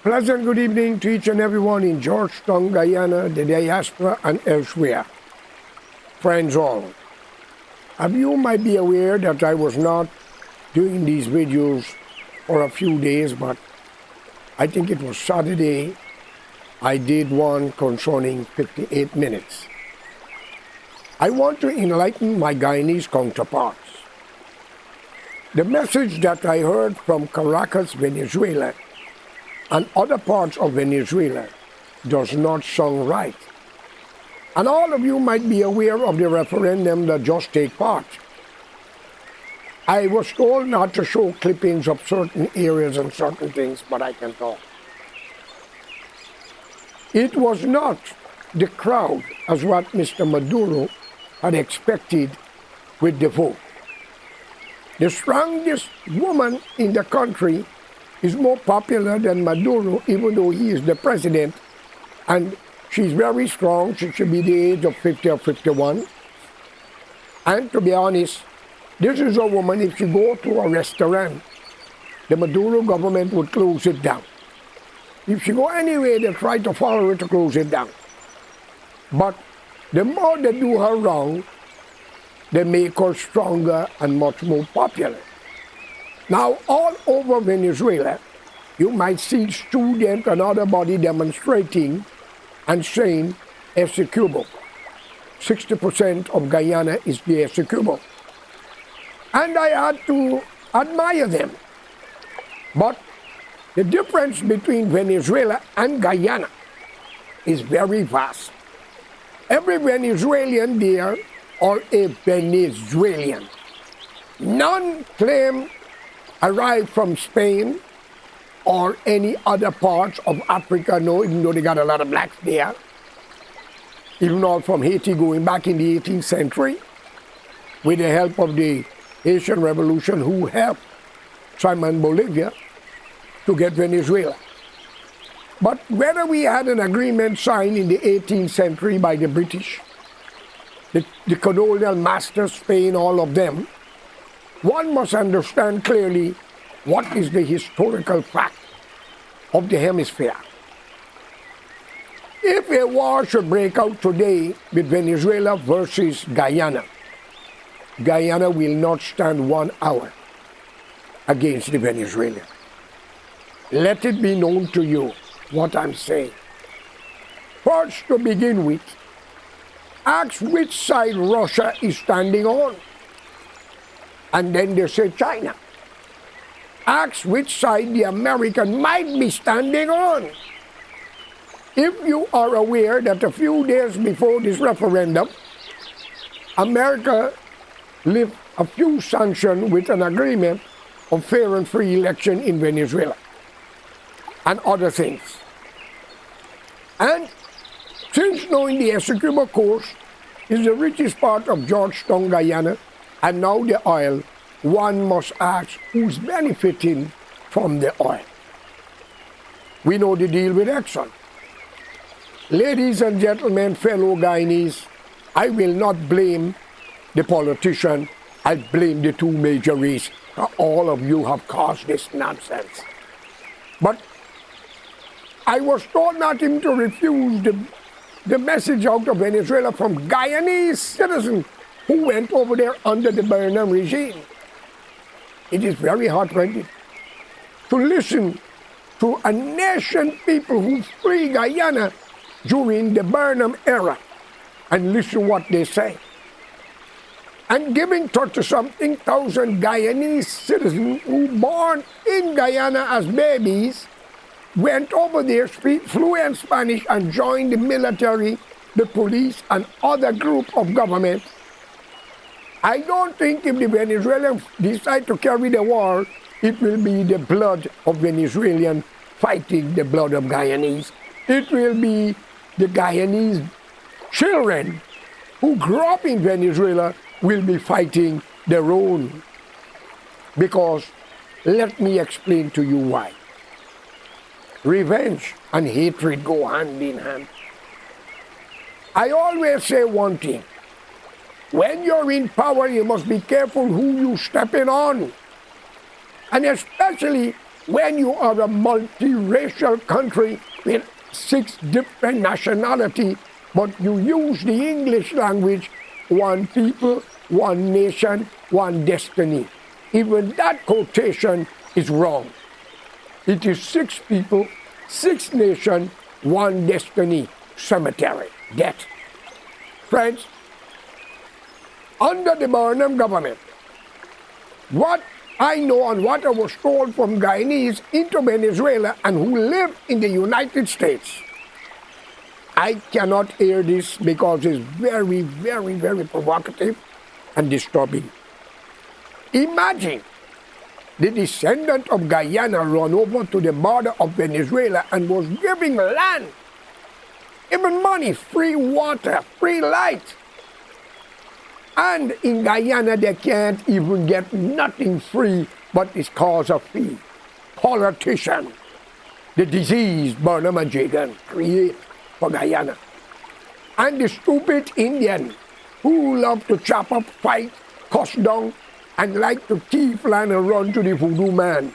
pleasant good evening to each and everyone in Georgetown, Guyana, the diaspora, and elsewhere. Friends all, you might be aware that I was not doing these videos for a few days, but I think it was Saturday, I did one concerning 58 minutes. I want to enlighten my Guyanese counterparts. The message that I heard from Caracas, Venezuela, and other parts of Venezuela does not sound right. And all of you might be aware of the referendum that just take part. I was told not to show clippings of certain areas and certain things, but I can talk. It was not the crowd as what Mr. Maduro had expected with the vote. The strongest woman in the country is more popular than Maduro, even though he is the president, and she's very strong. She should be the age of 50 or 51. And to be honest, this is a woman, if she go to a restaurant, the Maduro government would close it down. If she go anywhere, they try to follow her to close it down. But the more they do her wrong, they make her stronger and much more popular. Now, all over Venezuela, you might see students and other body demonstrating and saying Essecubo. 60% of Guyana is the Essecubo. And I had to admire them. But the difference between Venezuela and Guyana is very vast. Every Venezuelan there are a Venezuelan. None claim arrived from Spain or any other parts of Africa, no, even though they got a lot of blacks there. Even all from Haiti going back in the 18th century with the help of the Haitian Revolution, who helped Simon Bolivia to get Venezuela. But whether we had an agreement signed in the 18th century by the British, the colonial masters, Spain, all of them, one must understand clearly what is the historical fact of the hemisphere. If a war should break out today with Venezuela versus Guyana, Guyana will not stand 1 hour against the Venezuelans. Let it be known to you what I'm saying. First, to begin with, ask which side Russia is standing on. And then they say China. Ask which side the American might be standing on. If you are aware that a few days before this referendum, America left a few sanctions with an agreement of fair and free election in Venezuela and other things. And since knowing the Essecubo Coast is the richest part of Georgetown, Guyana, and now the oil, one must ask who's benefiting from the oil. We know the deal with Exxon. Ladies and gentlemen, fellow Guyanese, I will not blame the politician. I blame the two major reasons. All of you have caused this nonsense. But I was told not even to refuse the message out of Venezuela from Guyanese citizens who went over there under the Burnham regime. It is very heartrending to listen to a nation people who flee Guyana during the Burnham era and listen what they say. And giving 30-something thousand Guyanese citizens who born in Guyana as babies went over there, speak fluent Spanish, and joined the military, the police, and other group of government. I don't think if the Venezuelans decide to carry the war, it will be the blood of Venezuelan fighting the blood of Guyanese. It will be the Guyanese children who grew up in Venezuela will be fighting their own. Because let me explain to you why. Revenge and hatred go hand in hand. I always say one thing. When you're in power, you must be careful who you stepping on. And especially when you are a multiracial country with 6 different nationalities, but you use the English language, one people, one nation, one destiny. Even that quotation is wrong. It is 6 people, 6 nations, one destiny, cemetery, death. Friends, under the Burnham government, what I know and what I was told from Guyanese into Venezuela and who live in the United States, I cannot air this because it's very, very, very provocative and disturbing. Imagine the descendant of Guyana run over to the border of Venezuela and was giving land, even money, free water, free light. And in Guyana, they can't even get nothing free, but it's cause of fee. Politician, the disease Burnham and Jagan create for Guyana. And the stupid Indian who love to chop up, fight, cuss down, and like to thief land and run to the voodoo man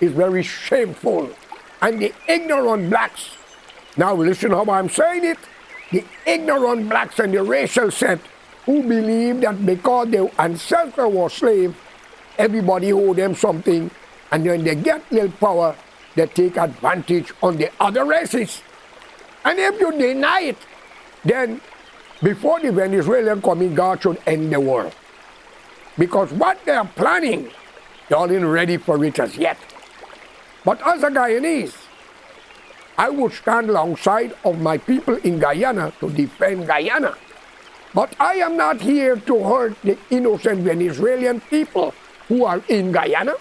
is very shameful. And the ignorant blacks, now listen how I'm saying it, the ignorant blacks and the racial set who believe that because their ancestors were slaves, everybody owe them something, and when they get little power, they take advantage on the other races. And if you deny it, then before the Venezuelan come in, God should end the world. Because what they are planning, they aren't ready for it as yet. But as a Guyanese, I would stand alongside of my people in Guyana to defend Guyana. But I am not here to hurt the innocent Venezuelan people who are in Guyana,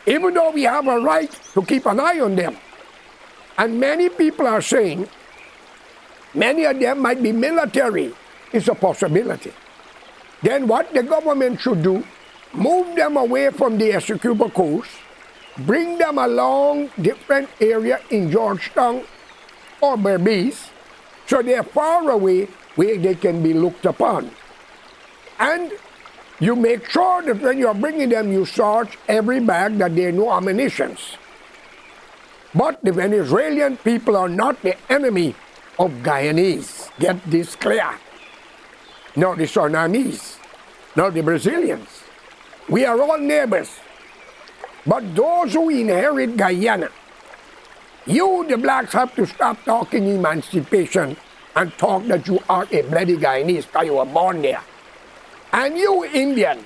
even though we have a right to keep an eye on them. And many people are saying, many of them might be military. It's a possibility. Then what the government should do, move them away from the Essequibo coast, bring them along different area in Georgetown or Berbice, so they're far away where they can be looked upon. And you make sure that when you're bringing them, you search every bag that there are no ammunitions. But the Venezuelan people are not the enemy of Guyanese. Get this clear. Nor the Surinamese, nor the Brazilians. We are all neighbors. But those who inherit Guyana, you, the blacks, have to stop talking emancipation and talk that you are a bloody Guyanese because you were born there. And you, Indian,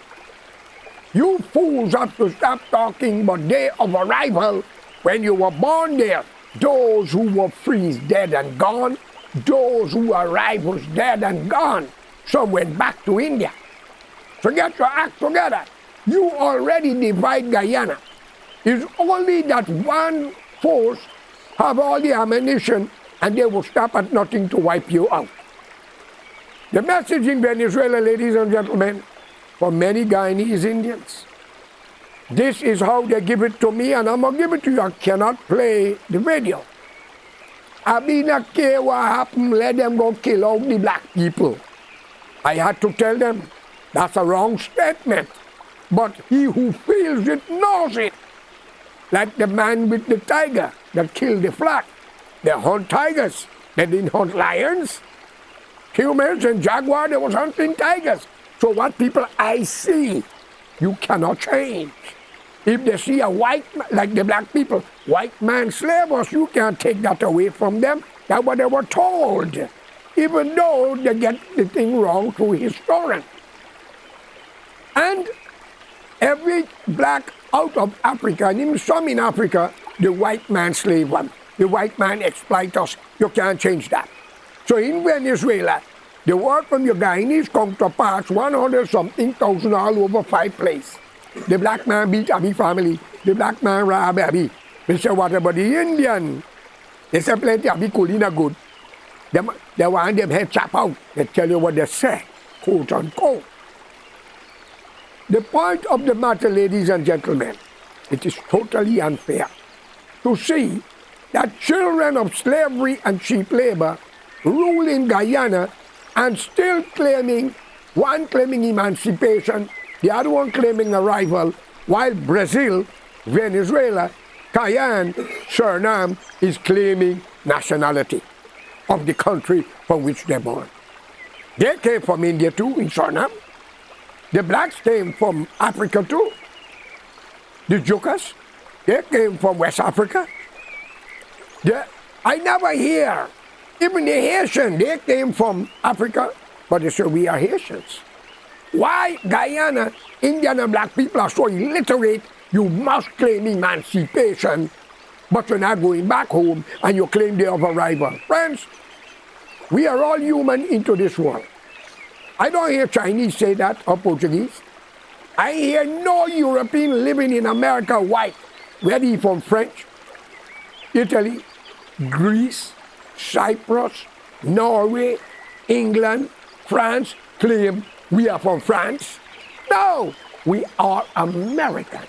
you fools have to stop talking about day of arrival when you were born there. Those who were free is dead and gone. Those who arrived was dead and gone. Some went back to India. So get your act together. You already divide Guyana. It's only that one force have all the ammunition and they will stop at nothing to wipe you out. The message in Venezuela, ladies and gentlemen, for many Guyanese Indians, this is how they give it to me, and I'm going to give it to you. I cannot play the video. I didn't care what happened, let them go kill all the black people. I had to tell them, that's a wrong statement. But he who feels it knows it. Like the man with the tiger that killed the flock. They hunt tigers, they didn't hunt lions. Humans and jaguar, they was hunting tigers. So what people I see, you cannot change. If they see a white man, like the black people, white man slavers, you can't take that away from them. That's what they were told. Even though they get the thing wrong through historians. And every black out of Africa, and even some in Africa, the white man slave them. The white man exploit us. You can't change that. So in Venezuela, the word from your Guyanese counterparts, 100-something thousand all over 5 places. The black man beat Abi family. The black man rob Abi. They say, what about the Indian? They say plenty Abi Kulina good. They want them head chop out. They tell you what they say, quote unquote. The point of the matter, ladies and gentlemen, it is totally unfair to see that children of slavery and cheap labor rule in Guyana and still claiming, one claiming emancipation, the other one claiming arrival, while Brazil Venezuela, Guyana, Suriname is claiming nationality of the country from which they're born. They came from India too, in Suriname. The blacks came from Africa too. The Jukas, they came from West Africa. I never hear, even the Haitians, they came from Africa, but they say we are Haitians. Why Guyana, Indian and black people are so illiterate, you must claim emancipation, but you're not going back home and you claim they have arrival. Friends, we are all human into this world. I don't hear Chinese say that or Portuguese. I hear no European living in America white, whether he from French, Italy, Greece, Cyprus, Norway, England, France, claim we are from France. No, we are American.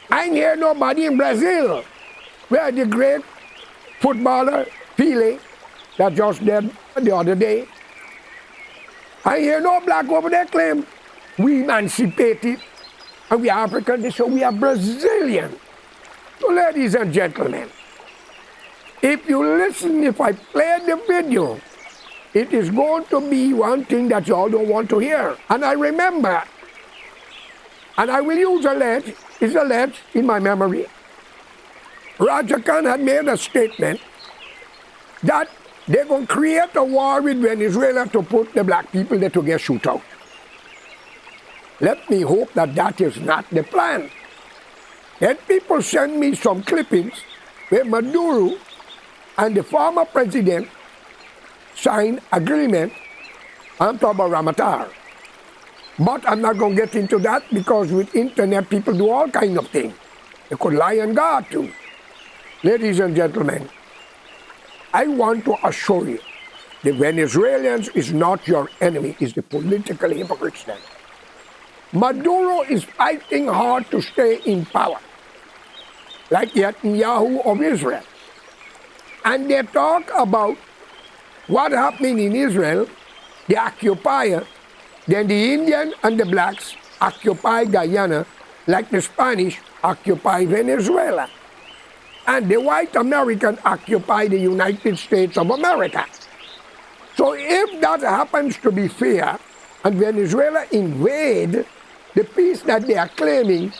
I ain't hear nobody in Brazil, where the great footballer Pelé, that just dead the other day. I hear no black over there claim we emancipated and we are African, so we are Brazilian. So ladies and gentlemen, if you listen, if I play the video, it is going to be one thing that you all don't want to hear. And I remember, and I will use it's alleged in my memory, Roger Khan had made a statement that they're going to create a war with Venezuela to put the black people there to get shoot out. Let me hope that that is not the plan. Then people send me some clippings where Maduro and the former president signed agreement. I'm talking about Ramatar. But I'm not going to get into that because with internet people do all kinds of things. They could lie on God too. Ladies and gentlemen, I want to assure you, the Venezuelans is not your enemy, it's the political hypocrites then. Maduro is fighting hard to stay in power, like Netanyahu of Israel. And they talk about what happened in Israel, the occupier, then the Indian and the blacks occupy Guyana, like the Spanish occupy Venezuela. And the white American occupy the United States of America. So if that happens to be fair, and Venezuela invade the peace that they are claiming,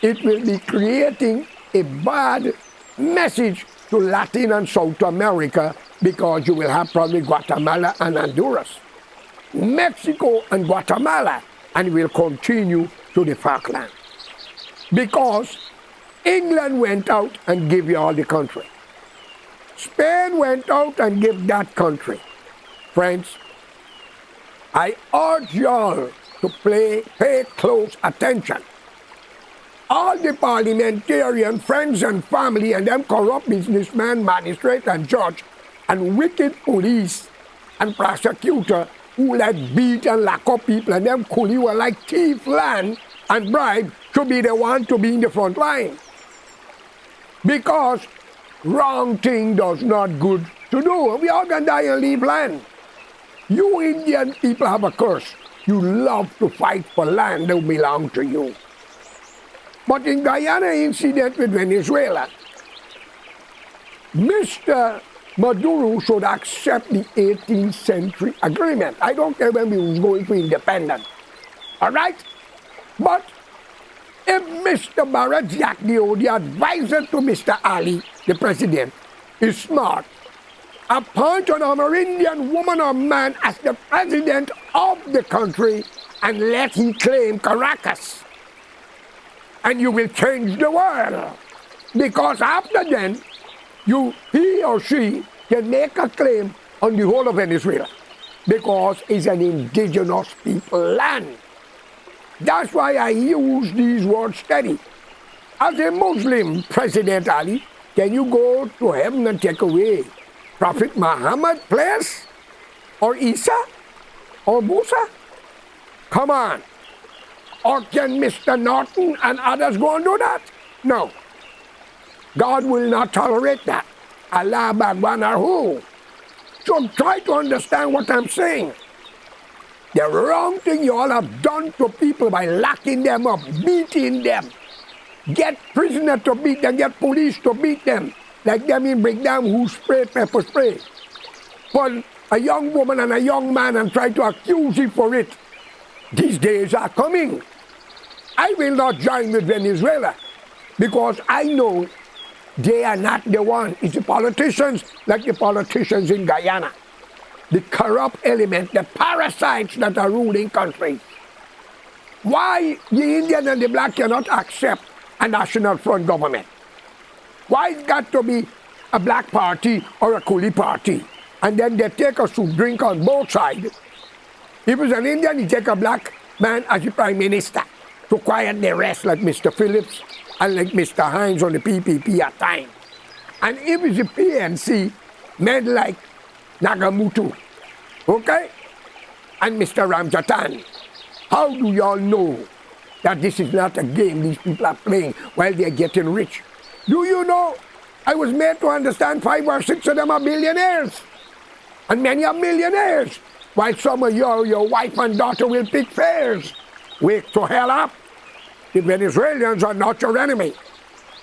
it will be creating a bad message to Latin and South America, because you will have probably Guatemala and Honduras, Mexico and Guatemala, and will continue to the Falklands. Because England went out and gave you all the country. Spain went out and gave that country. Friends, I urge y'all to pay close attention. All the parliamentarian friends and family and them corrupt businessmen, magistrate and judge, and wicked police and prosecutor who like beat and lock up people and them coolie were like thief land and bribe should be the one to be in the front line. Because wrong thing does not good to do. We all can die and leave land. You Indian people have a curse. You love to fight for land that belongs to you. But in Guyana incident with Venezuela, Mr. Maduro should accept the 18th century agreement. I don't care when we was going for independence. All right? But if Mr. Barajak, the advisor to Mr. Ali, the president, is smart, appoint an Amerindian woman or man as the president of the country and let him claim Caracas. And you will change the world. Because after then, he or she can make a claim on the whole of Venezuela. Because it's an indigenous people land. That's why I use these words steady. As a Muslim, President Ali, can you go to heaven and take away Prophet Muhammad's place? Or Isa? Or Musa? Come on. Or can Mr. Norton and others go and do that? No. God will not tolerate that. Allah Bhagwan Arhu. So try to understand what I'm saying. The wrong thing you all have done to people by locking them up, beating them, get prisoners to beat them, get police to beat them, like them in breakdown who spray pepper spray. But a young woman and a young man and try to accuse him for it. These days are coming. I will not join with Venezuela because I know they are not the one. It's the politicians, like the politicians in Guyana. The corrupt element, the parasites that are ruling countries. Why the Indian and the black cannot accept a national front government? Why it's got to be a black party or a coolie party? And then they take us to drink on both sides. If it's an Indian, he take a black man as the prime minister to quiet the rest, like Mr. Phillips and like Mr. Hines on the PPP at time. And if it's the PNC, men like Nagamutu, okay? And Mr. Ramjatan. How do y'all know that this is not a game these people are playing while they're getting rich? Do you know, I was made to understand 5 or 6 of them are billionaires. And many are millionaires. While some of your wife and daughter will pick fares. Wake to hell up. The Venezuelans are not your enemy.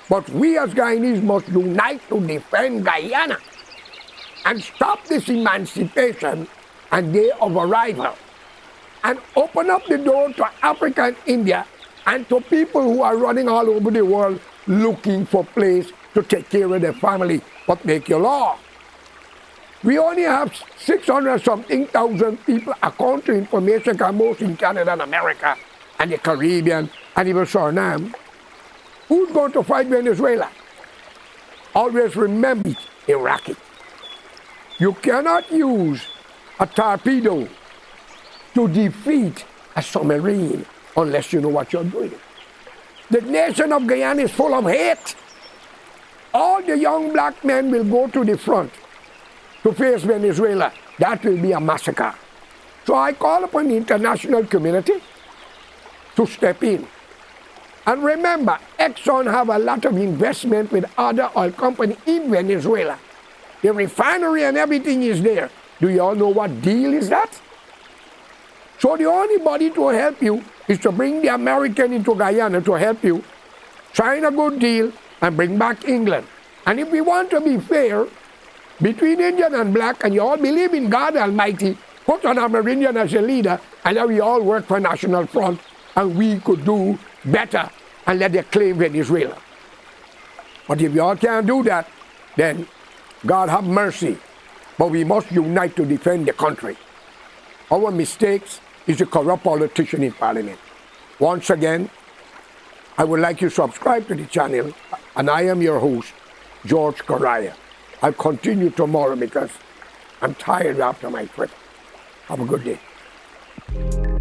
But we as Guyanese must unite to defend Guyana and stop this emancipation and day of arrival. And open up the door to Africa and India and to people who are running all over the world looking for a place to take care of their family, but make your law. We only have 600-something thousand people according to information come most in Canada and America and the Caribbean and even Suriname. Who's going to fight Venezuela? Always remember it, Iraqi. You cannot use a torpedo to defeat a submarine unless you know what you're doing. The nation of Guyana is full of hate. All the young black men will go to the front to face Venezuela. That will be a massacre. So I call upon the international community to step in. And remember, Exxon have a lot of investment with other oil companies in Venezuela. The refinery and everything is there. Do you all know what deal is that? So the only body to help you is to bring the American into Guyana to help you, sign a good deal, and bring back England. And if we want to be fair between Indian and black, and you all believe in God Almighty, put an Amerindian as a leader, and then we all work for National Front, and we could do better and let them claim Venezuela. But if you all can't do that, then God have mercy. But we must unite to defend the country. Our mistakes is a corrupt politician in Parliament. Once again, I would like you to subscribe to the channel, and I am your host, George Correa. I'll continue tomorrow because I'm tired after my trip. Have a good day.